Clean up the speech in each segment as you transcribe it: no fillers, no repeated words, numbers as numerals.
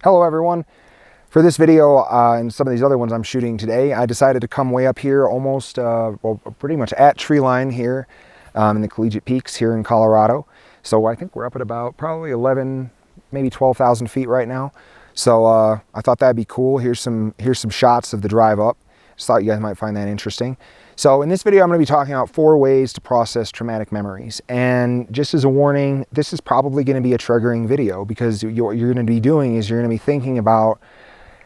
Hello everyone. For this video and some of these other ones I'm shooting today, I decided to come way up here almost, well, pretty much at tree line here in the Collegiate Peaks here in Colorado. So I think we're up at about probably 11, maybe 12,000 feet right now. So I thought that'd be cool. Here's some shots of the drive up. Just thought you guys might find that interesting. So in this video, I'm going to be talking about 4 ways to process traumatic memories. And just as a warning, this is probably going to be a triggering video because what you're going to be doing is you're going to be thinking about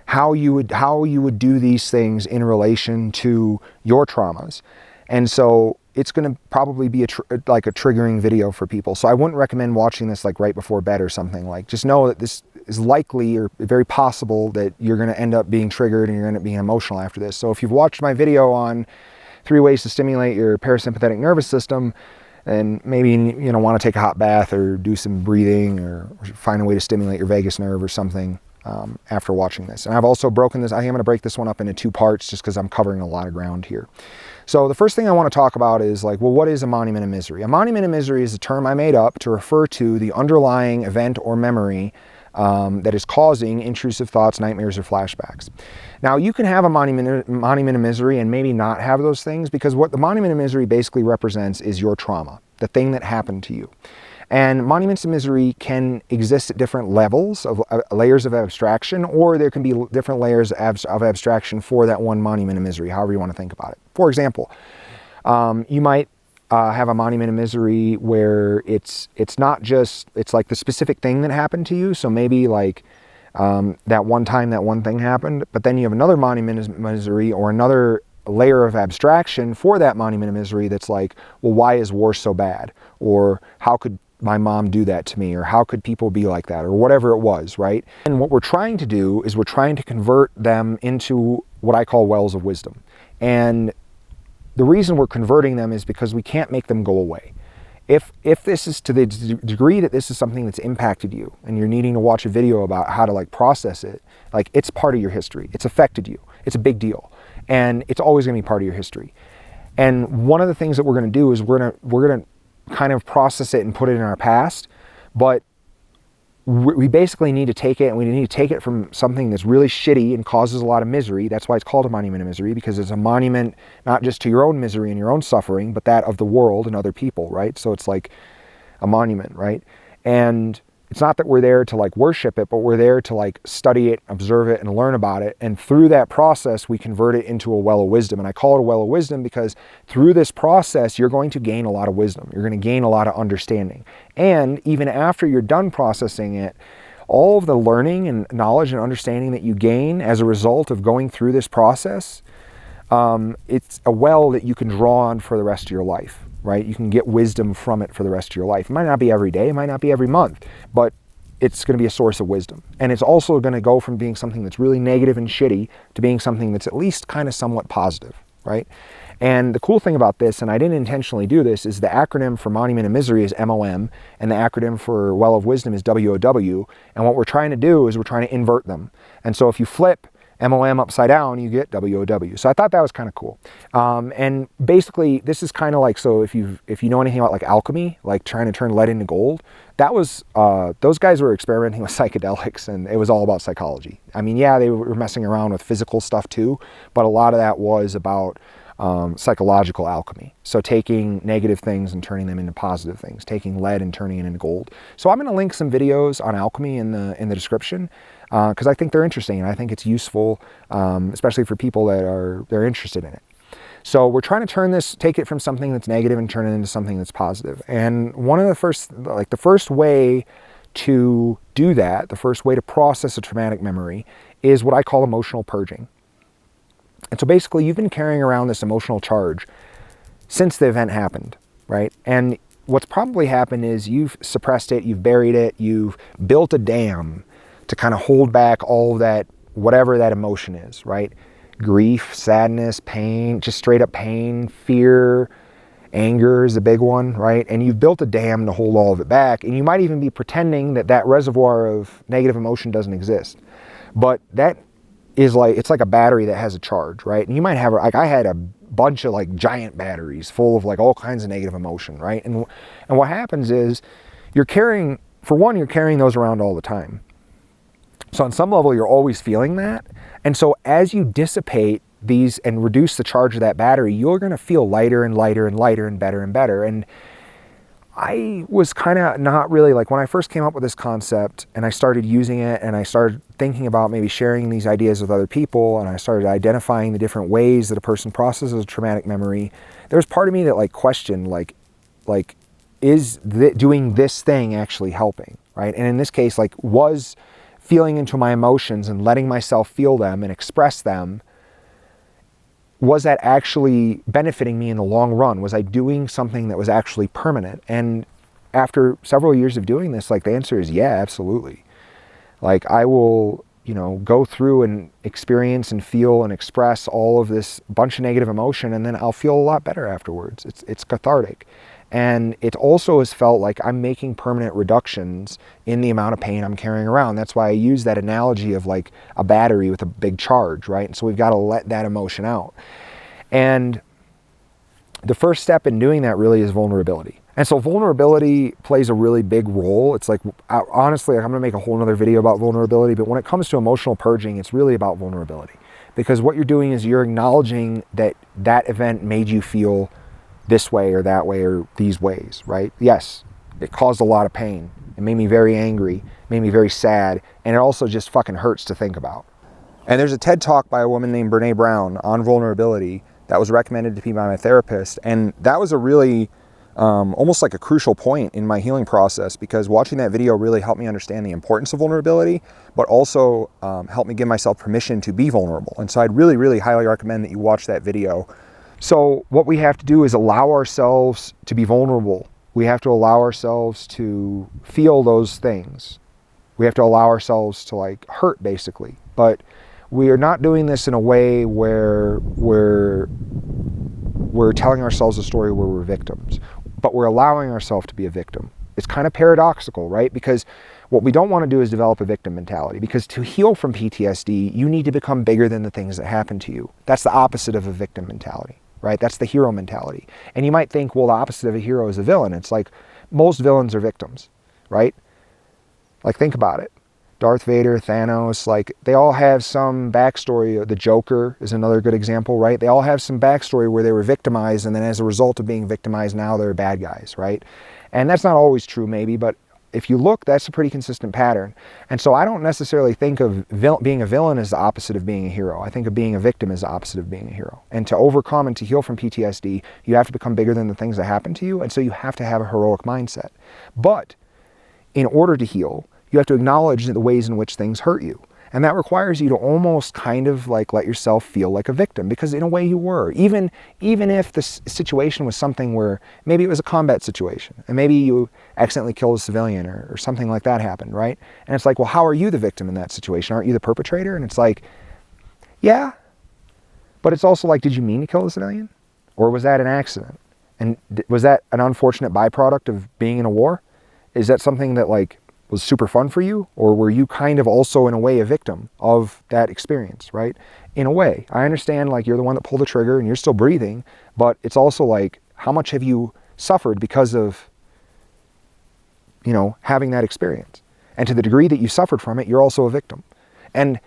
how you would do these things in relation to your traumas. And so it's going to probably be like a triggering video for people. So I wouldn't recommend watching this like right before bed or something. Like, just know that this is likely or very possible that you're going to end up being triggered and you're going to end up being emotional after this. So if you've watched my video on 3 ways to stimulate your parasympathetic nervous system, and maybe you want to take a hot bath or do some breathing or find a way to stimulate your vagus nerve or something after watching this. And I've also broken this, I think I'm going to break this one up into 2 parts just because I'm covering a lot of ground here. So the first thing I want to talk about is like, well, what is a monument of misery? A monument of misery is a term I made up to refer to the underlying event or memory that is causing intrusive thoughts, nightmares, or flashbacks. Now, you can have a monument of misery and maybe not have those things, because what the monument of misery basically represents is your trauma, the thing that happened to you. And monuments of misery can exist at different levels of layers of abstraction, or there can be different layers of abstraction for that one monument of misery, however you want to think about it. For example, you might have a monument of misery where it's not just, it's like the specific thing that happened to you. So maybe like that one time that one thing happened, but then you have another monument of misery or another layer of abstraction for that monument of misery that's like, well, why is war so bad? Or how could my mom do that to me? Or how could people be like that? Or whatever it was, right? And what we're trying to do is we're trying to convert them into what I call wells of wisdom. And the reason we're converting them is because we can't make them go away. If this is to the degree that this is something that's impacted you and you're needing to watch a video about how to like process it, like it's part of your history. It's affected you. It's a big deal. And it's always going to be part of your history. And one of the things that we're going to do is we're going to kind of process it and put it in our past, but we basically need to take it, and we need to take it from something that's really shitty and causes a lot of misery. That's why it's called a monument of misery, because it's a monument not just to your own misery and your own suffering, but that of the world and other people, right? So it's like a monument, right? And it's not that we're there to like worship it, but we're there to like study it, observe it, and learn about it. And through that process, we convert it into a well of wisdom. And I call it a well of wisdom because through this process, you're going to gain a lot of wisdom. You're going to gain a lot of understanding. And even after you're done processing it, all of the learning and knowledge and understanding that you gain as a result of going through this process, it's a well that you can draw on for the rest of your life. Right? You can get wisdom from it for the rest of your life. It might not be every day, it might not be every month, but it's going to be a source of wisdom. And it's also going to go from being something that's really negative and shitty to being something that's at least kind of somewhat positive, right? And the cool thing about this, and I didn't intentionally do this, is the acronym for monument of misery is MOM, and the acronym for well of wisdom is WOW. And what we're trying to do is we're trying to invert them. And so if you flip MOM upside down, you get WOW. So I thought that was kind of cool. And basically, this is kind of like, so if you know anything about like alchemy, like trying to turn lead into gold, that was, those guys were experimenting with psychedelics, and it was all about psychology. I mean, yeah, they were messing around with physical stuff too, but a lot of that was about psychological alchemy. So taking negative things and turning them into positive things, taking lead and turning it into gold. So I'm going to link some videos on alchemy in the description, because I think they're interesting and I think it's useful, especially for people that they're interested in it. So we're trying to take it from something that's negative and turn it into something that's positive. And one of the first way to do that, the first way to process a traumatic memory, is what I call emotional purging. And so basically, you've been carrying around this emotional charge since the event happened, right? And what's probably happened is you've suppressed it, you've buried it, you've built a dam to kind of hold back all of that, whatever that emotion is, right? Grief, sadness, pain, just straight up pain, fear, anger is a big one, right? And you've built a dam to hold all of it back. And you might even be pretending that reservoir of negative emotion doesn't exist. But that is like, it's like a battery that has a charge, right? And you might have, like I had a bunch of like giant batteries full of like all kinds of negative emotion, right? And what happens is you're carrying those around all the time. So on some level, you're always feeling that. And so as you dissipate these and reduce the charge of that battery, you're going to feel lighter and lighter and lighter and better and better. And I was kind of not really, like, when I first came up with this concept and I started using it and I started thinking about maybe sharing these ideas with other people, and I started identifying the different ways that a person processes a traumatic memory, there was part of me that like questioned, like is doing this thing actually helping, right? And in this case, like, was feeling into my emotions and letting myself feel them and express them, was that actually benefiting me in the long run? Was I doing something that was actually permanent? And after several years of doing this, like, the answer is yeah, absolutely. Like, I will, you know, go through and experience and feel and express all of this bunch of negative emotion, and then I'll feel a lot better afterwards. It's cathartic. And it also has felt like I'm making permanent reductions in the amount of pain I'm carrying around. That's why I use that analogy of like a battery with a big charge, right? And so we've got to let that emotion out. And the first step in doing that really is vulnerability. And so vulnerability plays a really big role. It's like, honestly, I'm going to make a whole nother video about vulnerability, but when it comes to emotional purging, it's really about vulnerability. Because what you're doing is you're acknowledging that that event made you feel this way or that way or these ways, right? Yes, it caused a lot of pain. It made me very angry, made me very sad, and it also just fucking hurts to think about. And there's a TED Talk by a woman named Brene Brown on vulnerability that was recommended to me by my therapist, and that was a really, almost like a crucial point in my healing process, because watching that video really helped me understand the importance of vulnerability, but also helped me give myself permission to be vulnerable. And so I'd really, really highly recommend that you watch that video. So what we have to do is allow ourselves to be vulnerable. We have to allow ourselves to feel those things. We have to allow ourselves to like hurt, basically. But we are not doing this in a way where we're telling ourselves a story where we're victims, but we're allowing ourselves to be a victim. It's kind of paradoxical, right? Because what we don't want to do is develop a victim mentality, because to heal from PTSD, you need to become bigger than the things that happen to you. That's the opposite of a victim mentality. Right? That's the hero mentality. And you might think, well, the opposite of a hero is a villain. It's like most villains are victims, right? Like, think about it. Darth Vader, Thanos, like, they all have some backstory. The Joker is another good example, right? They all have some backstory where they were victimized, and then as a result of being victimized, now they're bad guys, right? And that's not always true, maybe, but if you look, that's a pretty consistent pattern. And so I don't necessarily think of being a villain as the opposite of being a hero. I think of being a victim as the opposite of being a hero. And to overcome and to heal from PTSD, you have to become bigger than the things that happen to you. And so you have to have a heroic mindset. But in order to heal, you have to acknowledge the ways in which things hurt you. And that requires you to almost kind of like let yourself feel like a victim, because in a way you were. Even if the situation was something where maybe it was a combat situation and maybe you accidentally killed a civilian or something like that happened, right? And it's like, well, how are you the victim in that situation? Aren't you the perpetrator? And it's like, yeah. But it's also like, did you mean to kill the civilian? Or was that an accident? And was that an unfortunate byproduct of being in a war? Is that something that like was super fun for you? Or were you kind of also in a way a victim of that experience, right? In a way, I understand like you're the one that pulled the trigger and you're still breathing, but it's also like, how much have you suffered because of, you know, having that experience? And to the degree that you suffered from it, you're also a victim. And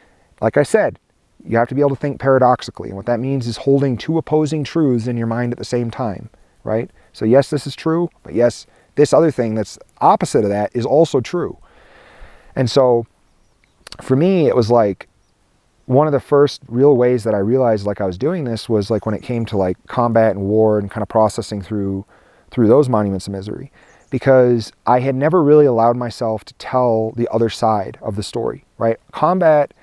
like I said, you have to be able to think paradoxically. And what that means is holding two opposing truths in your mind at the same time, right? So yes, this is true, but yes, this other thing that's opposite of that is also true. And so for me, it was like one of the first real ways that I realized like I was doing this was like when it came to like combat and war and kind of processing through those monuments of misery, because I had never really allowed myself to tell the other side of the story, right? Combat,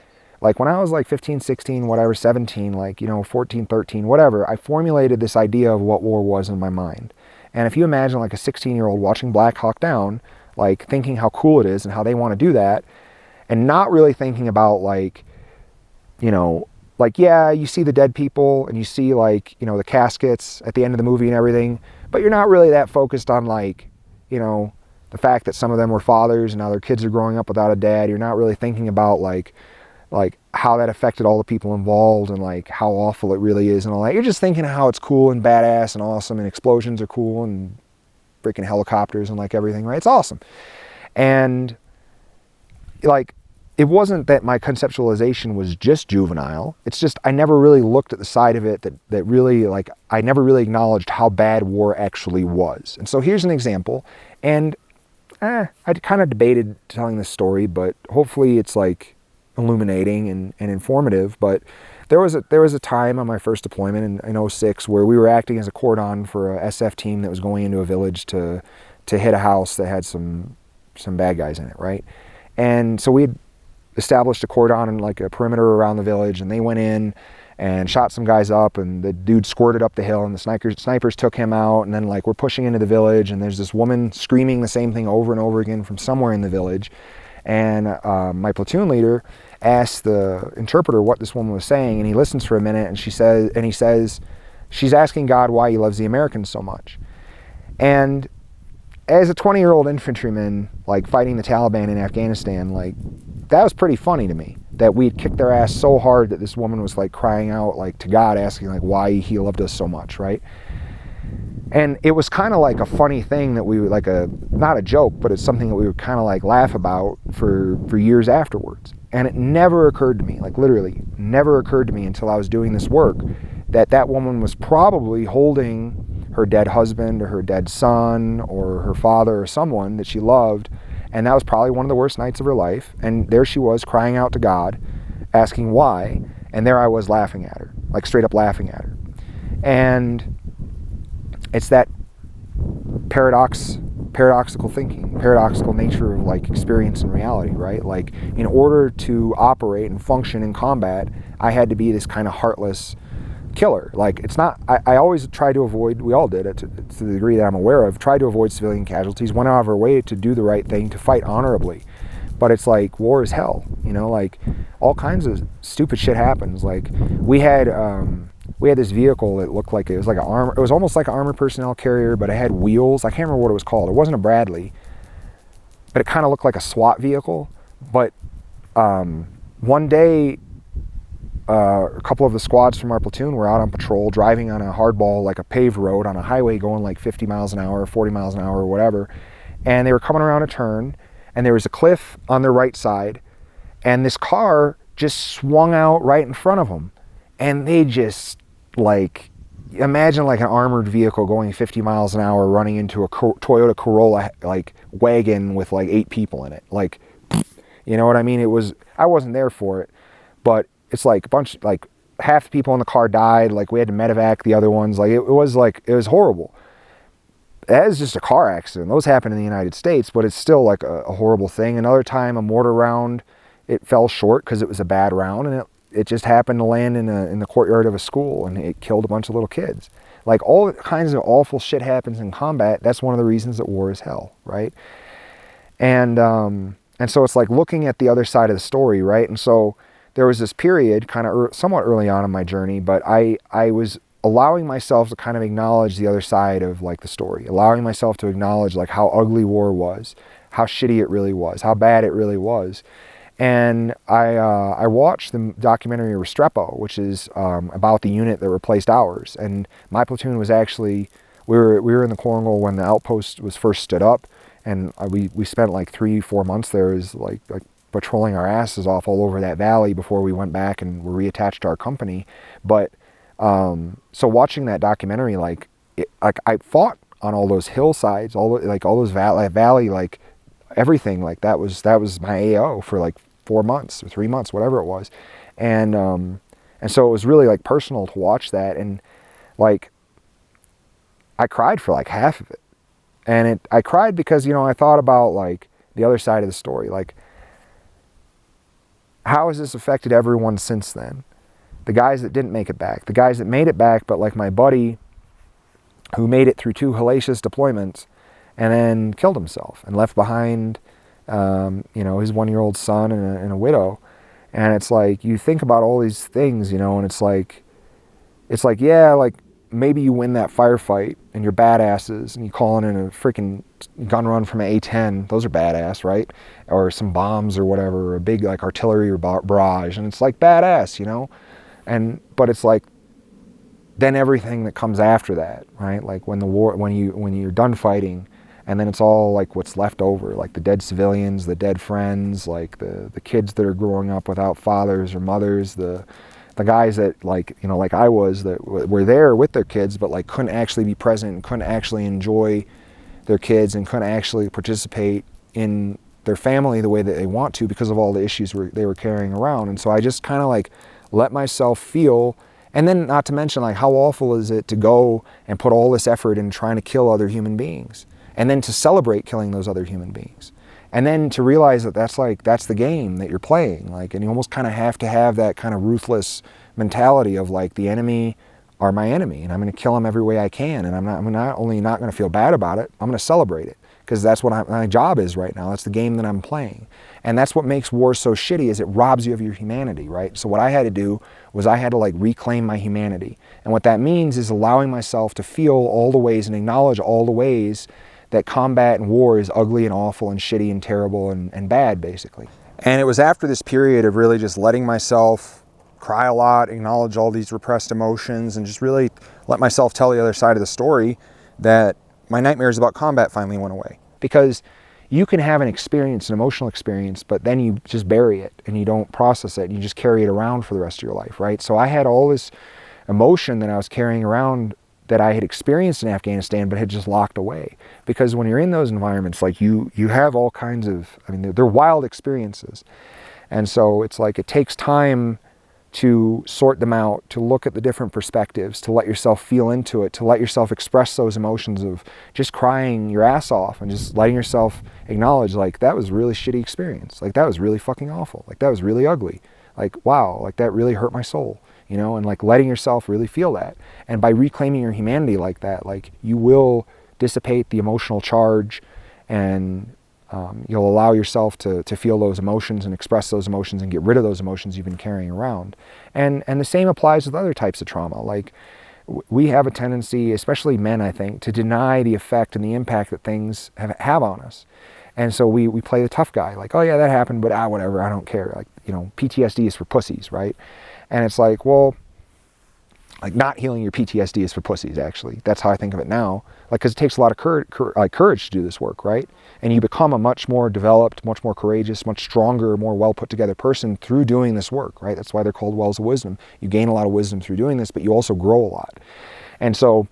like when I was like 15, 16, whatever, 17, like, you know, 14, 13, whatever, I formulated this idea of what war was in my mind. And if you imagine like a 16-year-old watching Black Hawk Down, like thinking how cool it is and how they want to do that, and not really thinking about like, you know, like, yeah, you see the dead people and you see like, you know, the caskets at the end of the movie and everything, but you're not really that focused on like, you know, the fact that some of them were fathers and now their kids are growing up without a dad. You're not really thinking about like how that affected all the people involved and like how awful it really is and all that. You're just thinking how it's cool and badass and awesome and explosions are cool and freaking helicopters and like everything, right? It's awesome. And like, it wasn't that my conceptualization was just juvenile. It's just I never really looked at the side of it that really, like, I never really acknowledged how bad war actually was. And so here's an example. And I kind of debated telling this story, but hopefully it's like illuminating and informative. But there was a time on my first deployment in 06 where we were acting as a cordon for a SF team that was going into a village to hit a house that had some bad guys in it, right? And so we had established a cordon and like a perimeter around the village, and they went in and shot some guys up, and the dude squirted up the hill, and the snipers took him out. And then, like, we're pushing into the village, and there's this woman screaming the same thing over and over again from somewhere in the village. And my platoon leader asked the interpreter what this woman was saying, and he listens for a minute, and he says she's asking God why he loves the Americans so much. And as a 20-year-old infantryman, like, fighting the Taliban in Afghanistan, like, that was pretty funny to me, that we had kicked their ass so hard that this woman was, like, crying out, like, to God, asking, like, why he loved us so much, right? And it was kind of like a funny thing that we would, like, not a joke, but it's something that we would kind of, like, laugh about for years afterwards. And it never occurred to me, like, literally never occurred to me until I was doing this work, that woman was probably holding her dead husband or her dead son or her father or someone that she loved, and that was probably one of the worst nights of her life. And there she was crying out to God, asking why, and there I was laughing at her, like, straight up laughing at her. And it's that paradoxical thinking, paradoxical nature of, like, experience and reality, right? Like, in order to operate and function in combat, I had to be this kind of heartless killer. Like, it's not, I always try to avoid, we all did it to the degree that I'm aware of, try to avoid civilian casualties, went out of our way to do the right thing, to fight honorably. But it's like, war is hell, you know, like, all kinds of stupid shit happens. Like, we had this vehicle that looked like it was like it was almost like an armored personnel carrier, but it had wheels. I can't remember what it was called. It wasn't a Bradley, but it kind of looked like a SWAT vehicle. But one day, a couple of the squads from our platoon were out on patrol, driving on a hardball, like a paved road on a highway going like 50 miles an hour, 40 miles an hour, or whatever. And they were coming around a turn, and there was a cliff on their right side, and this car just swung out right in front of them. And they just, like, imagine like an armored vehicle going 50 miles an hour running into a Toyota Corolla, like, wagon with like 8 people in it. Like, you know what I mean? I wasn't there for it, but it's like a bunch, like, half the people in the car died. Like, we had to medevac the other ones. Like, it was horrible. That is just a car accident. Those happen in the United States, but it's still like a horrible thing. Another time, a mortar round, it fell short because it was a bad round, and it just happened to land in the courtyard of a school, and it killed a bunch of little kids. Like, all kinds of awful shit happens in combat. That's one of the reasons that war is hell, right? And so it's like looking at the other side of the story, right? And so there was this period kind of somewhat early on in my journey, but I was allowing myself to kind of acknowledge the other side of, like, the story, allowing myself to acknowledge, like, how ugly war was, how shitty it really was, how bad it really was. And I watched the documentary Restrepo, which is about the unit that replaced ours. And my platoon was actually, we were in the Korangal when the outpost was first stood up, and we spent like 3-4 months there, as like patrolling our asses off all over that valley before we went back and were reattached to our company. But so watching that documentary, like I fought on all those hillsides, all those valley, like everything, like that was my AO for like 4 months or 3 months, whatever it was. And so it was really, like, personal to watch that. And, like, I cried for like half of it. And I cried because, you know, I thought about, like, the other side of the story. Like, how has this affected everyone since then? The guys that didn't make it back, the guys that made it back, but like my buddy who made it through 2 hellacious deployments and then killed himself and left behind, you know, his 1-year-old son and a widow. And it's like, you think about all these things, you know, and it's like, yeah, like, maybe you win that firefight and you're badasses and you call in a freaking gun run from an A-10. Those are badass, right? Or some bombs or whatever, or a big, like, artillery or barrage. And it's like badass, you know? But it's like, then everything that comes after that, right? Like, when you're done fighting, And then it's all like what's left over, like the dead civilians, the dead friends, like the kids that are growing up without fathers or mothers, the guys that, like, you know, like I was, that were there with their kids but like couldn't actually be present and couldn't actually enjoy their kids and couldn't actually participate in their family the way that they want to because of all the issues they were carrying around. And so I just kind of like let myself feel. And then not to mention, like, how awful is it to go and put all this effort in trying to kill other human beings, and then to celebrate killing those other human beings, and then to realize that that's the game that you're playing, like, and you almost kind of have to have that kind of ruthless mentality of like, the enemy are my enemy and I'm going to kill them every way I can, and I'm not only not going to feel bad about it, I'm going to celebrate it, because that's what my job is right now. That's the game that I'm playing. And that's what makes war so shitty, is it robs you of your humanity, right? So what I had to do was I had to like reclaim my humanity. And what that means is allowing myself to feel all the ways and acknowledge all the ways that combat and war is ugly and awful and shitty and terrible and bad, basically. And it was after this period of really just letting myself cry a lot, acknowledge all these repressed emotions, and just really let myself tell the other side of the story, that my nightmares about combat finally went away. Because you can have an experience, an emotional experience, but then you just bury it and you don't process it and you just carry it around for the rest of your life, right? So I had all this emotion that I was carrying around that I had experienced in Afghanistan but had just locked away. Because when you're in those environments, like you have all kinds of, I mean, they're wild experiences. And so it's like it takes time to sort them out, to look at the different perspectives, to let yourself feel into it, to let yourself express those emotions of just crying your ass off and just letting yourself acknowledge, like, that was a really shitty experience. Like, that was really fucking awful. Like, that was really ugly. Like, wow, like that really hurt my soul, you know, and like letting yourself really feel that. And by reclaiming your humanity like that, like, you will dissipate the emotional charge, and you'll allow yourself to feel those emotions and express those emotions and get rid of those emotions you've been carrying around. And the same applies with other types of trauma. Like, we have a tendency, especially men, I think, to deny the effect and the impact that things have on us. And so we play the tough guy, like, oh yeah, that happened, but whatever, I don't care. Like, you know, PTSD is for pussies, right? And it's like, well, like, not healing your PTSD is for pussies, actually. That's how I think of it now. Like, because it takes a lot of courage to do this work, right? And you become a much more developed, much more courageous, much stronger, more well put together person through doing this work, right? That's why they're called wells of wisdom. You gain a lot of wisdom through doing this, but you also grow a lot. And so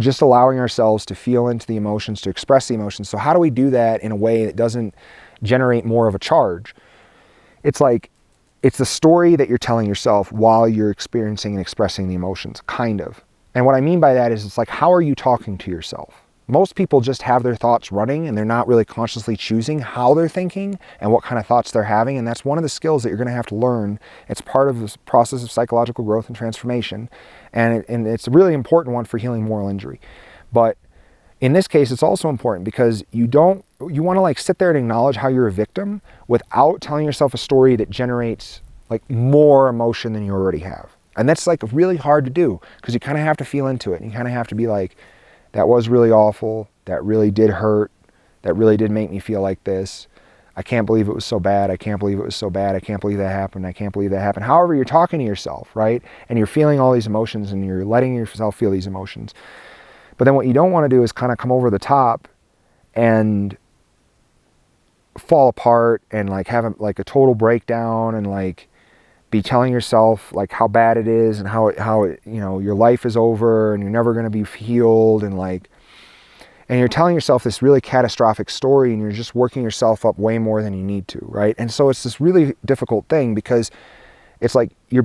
just allowing ourselves to feel into the emotions, to express the emotions. So how do we do that in a way that doesn't generate more of a charge? It's like, it's the story that you're telling yourself while you're experiencing and expressing the emotions, kind of. And what I mean by that is, it's like, how are you talking to yourself? Most people just have their thoughts running and they're not really consciously choosing how they're thinking and what kind of thoughts they're having. And that's one of the skills that you're going to have to learn. It's part of this process of psychological growth and transformation. And it's a really important one for healing moral injury. But in this case, it's also important because you want to like sit there and acknowledge how you're a victim without telling yourself a story that generates like more emotion than you already have. And that's like really hard to do, because you kind of have to feel into it. And you kind of have to be like, that was really awful. That really did hurt. That really did make me feel like this. I can't believe it was so bad. I can't believe it was so bad. I can't believe that happened. I can't believe that happened. However, you're talking to yourself, right? And you're feeling all these emotions and you're letting yourself feel these emotions. But then what you don't want to do is kind of come over the top and fall apart and like have a total breakdown and like be telling yourself like how bad it is and how it, you know, your life is over and you're never going to be healed, and you're telling yourself this really catastrophic story, and you're just working yourself up way more than you need to, right? And so it's this really difficult thing, because it's like you're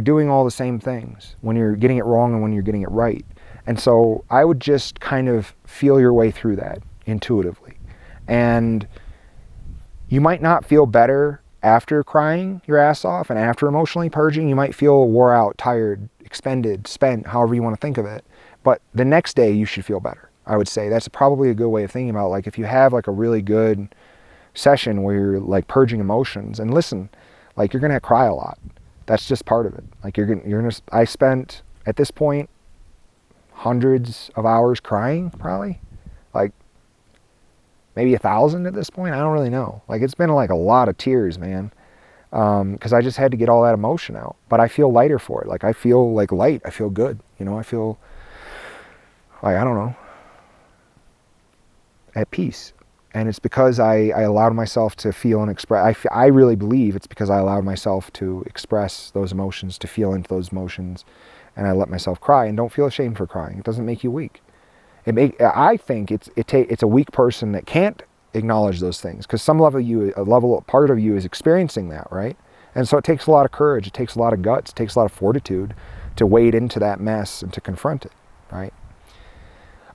doing all the same things when you're getting it wrong and when you're getting it right. And so I would just kind of feel your way through that intuitively. And you might not feel better after crying your ass off and after emotionally purging. You might feel wore out, tired, expended, spent, however you want to think of it. But the next day you should feel better, I would say. That's probably a good way of thinking about it. Like, if you have like a really good session where you're like purging emotions, and listen, like, you're going to cry a lot. That's just part of it. Like, I spent at this point hundreds of hours crying, probably. Like, maybe 1,000 at this point. I don't really know. Like, it's been like a lot of tears, man. Because I just had to get all that emotion out. But I feel lighter for it. Like, I feel like light. I feel good. You know, I feel like, I don't know. at peace. And it's because I allowed myself to feel and express. I really believe it's because I allowed myself to express those emotions, to feel into those emotions, and I let myself cry. And don't feel ashamed for crying. It doesn't make you weak. I think it's a weak person that can't acknowledge those things, because some part of you is experiencing that, right? And so it takes a lot of courage. It takes a lot of guts. It takes a lot of fortitude to wade into that mess and to confront it, right?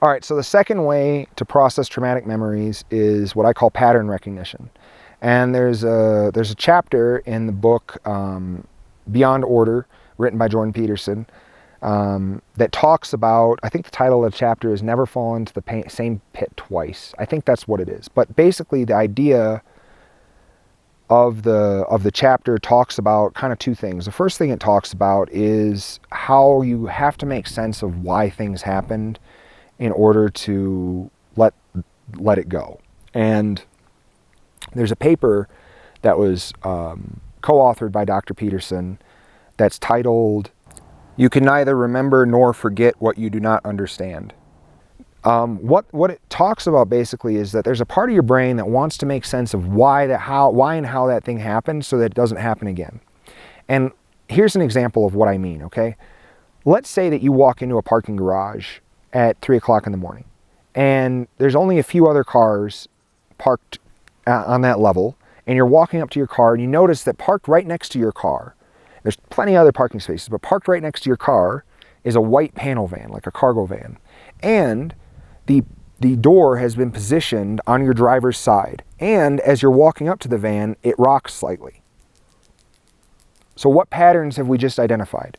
All right, so the second way to process traumatic memories is what I call pattern recognition. And there's a chapter in the book Beyond Order, written by Jordan Peterson, that talks about, I think the title of the chapter is Never Fall into the Same Pit Twice. I think that's what it is. But basically the idea of the chapter talks about kind of two things. The first thing it talks about is how you have to make sense of why things happened in order to let it go. And there's a paper that was co-authored by Dr. Peterson that's titled, "You Can Neither Remember Nor Forget What You Do Not Understand." What it talks about basically is that there's a part of your brain that wants to make sense of why and how that thing happened so that it doesn't happen again. And here's an example of what I mean, okay? Let's say that you walk into a parking garage at 3 o'clock in the morning, and there's only a few other cars parked on that level, and you're walking up to your car and you notice that parked right next to your car, there's plenty of other parking spaces, but parked right next to your car is a white panel van, like a cargo van. And the door has been positioned on your driver's side. And as you're walking up to the van, it rocks slightly. So what patterns have we just identified?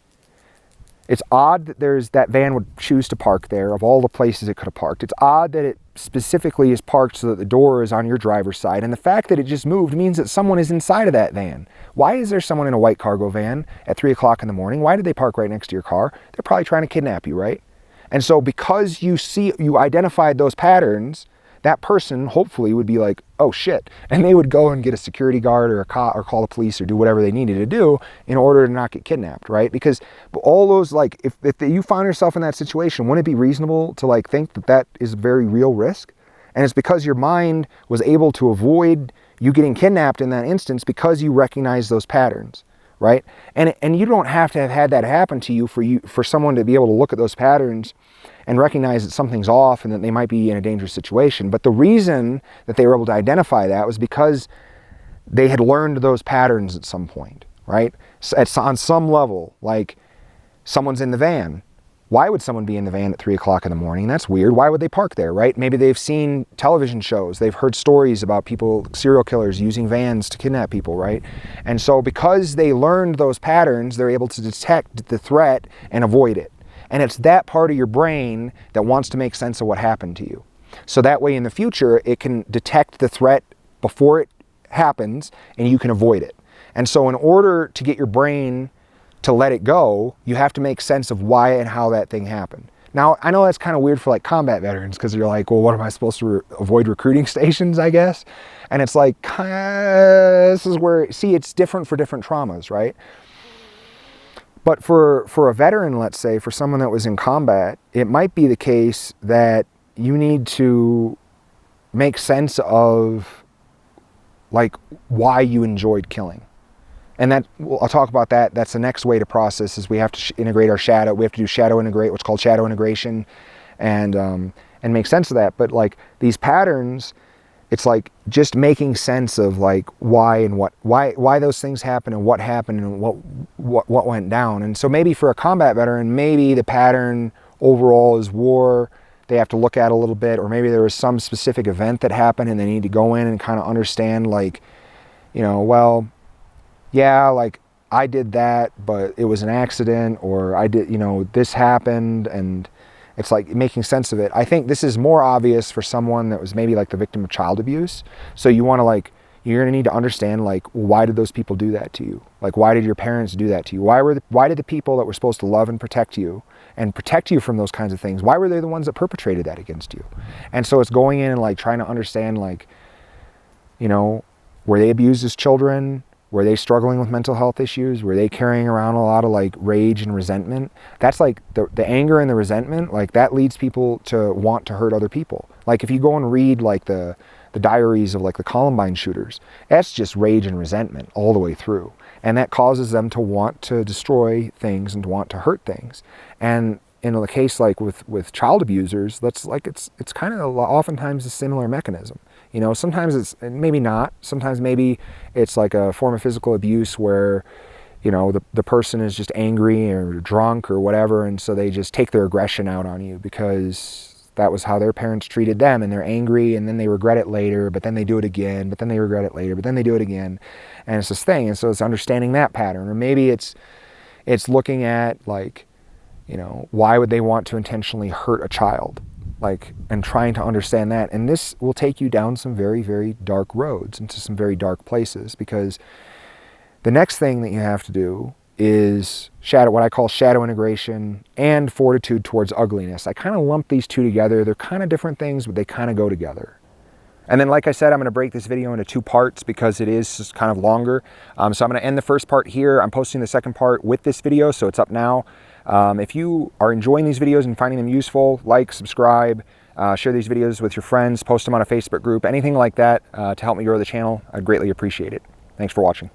It's odd that that van would choose to park there of all the places it could have parked. It's odd that it specifically is parked so that the door is on your driver's side. And the fact that it just moved means that someone is inside of that van. Why is there someone in a white cargo van at 3 o'clock in the morning? Why did they park right next to your car? They're probably trying to kidnap you, right? And so because you identified those patterns, that person hopefully would be like, oh shit. And they would go and get a security guard or a cop or call the police or do whatever they needed to do in order to not get kidnapped, right? Because all those, like, if you found yourself in that situation, wouldn't it be reasonable to like think that that is a very real risk? And it's because your mind was able to avoid you getting kidnapped in that instance because you recognize those patterns, right? And you don't have to have had that happen to you for someone to be able to look at those patterns and recognize that something's off and that they might be in a dangerous situation. But the reason that they were able to identify that was because they had learned those patterns at some point, right? So on some level, like someone's in the van. Why would someone be in the van at 3 o'clock in the morning? That's weird. Why would they park there, right? Maybe they've seen television shows. They've heard stories about people, serial killers using vans to kidnap people, right? And so because they learned those patterns, they're able to detect the threat and avoid it. And it's that part of your brain that wants to make sense of what happened to you. So that way in the future, it can detect the threat before it happens and you can avoid it. And so in order to get your brain to let it go, you have to make sense of why and how that thing happened. Now, I know that's kind of weird for like combat veterans because you're like, well, what am I supposed to avoid recruiting stations, I guess? And it's like, this is where, see, it's different for different traumas, right? But for a veteran, let's say, for someone that was in combat, it might be the case that you need to make sense of like why you enjoyed killing. And that, I'll talk about that. That's the next way to process is we have to integrate our shadow. We have to do what's called shadow integration and make sense of that. But like these patterns, it's like just making sense of like why those things happen and what happened and what went down. And so maybe for a combat veteran, maybe the pattern overall is war. They have to look at a little bit, or maybe there was some specific event that happened and they need to go in and kind of understand like, you know, well, yeah, like I did that, but it was an accident, or I did, you know, this happened, and it's like making sense of it. I think this is more obvious for someone that was maybe like the victim of child abuse. So you want to like, you're going to need to understand like, why did those people do that to you? Like, why did your parents do that to you? Why did the people that were supposed to love and protect you from those kinds of things, why were they the ones that perpetrated that against you? And so it's going in and like trying to understand like, you know, were they abused as children? Were they struggling with mental health issues? Were they carrying around a lot of like rage and resentment? That's like the anger and the resentment, like that leads people to want to hurt other people. Like if you go and read like the diaries of like the Columbine shooters, that's just rage and resentment all the way through. And that causes them to want to destroy things and to want to hurt things. And in the case like with child abusers, that's like it's kind of oftentimes a similar mechanism. You know, sometimes it's maybe not. Sometimes maybe it's like a form of physical abuse where, you know, the person is just angry or drunk or whatever, and so they just take their aggression out on you because that was how their parents treated them, and they're angry, and then they regret it later, but then they do it again, but then they regret it later, but then they do it again, and it's this thing. And so it's understanding that pattern. Or maybe it's looking at like, you know, why would they want to intentionally hurt a child? Like, and trying to understand that. And this will take you down some very, very dark roads, into some very dark places, because the next thing that you have to do is what I call shadow integration and fortitude towards ugliness. I kind of lump these two together. They're kind of different things, but they kind of go together. And then, like I said, I'm going to break this video into 2 parts because it is just kind of longer. So I'm going to end the first part here. I'm posting the second part with this video, so it's up now. If you are enjoying these videos and finding them useful, like, subscribe, share these videos with your friends, post them on a Facebook group, anything like that to help me grow the channel. I'd greatly appreciate it. Thanks for watching.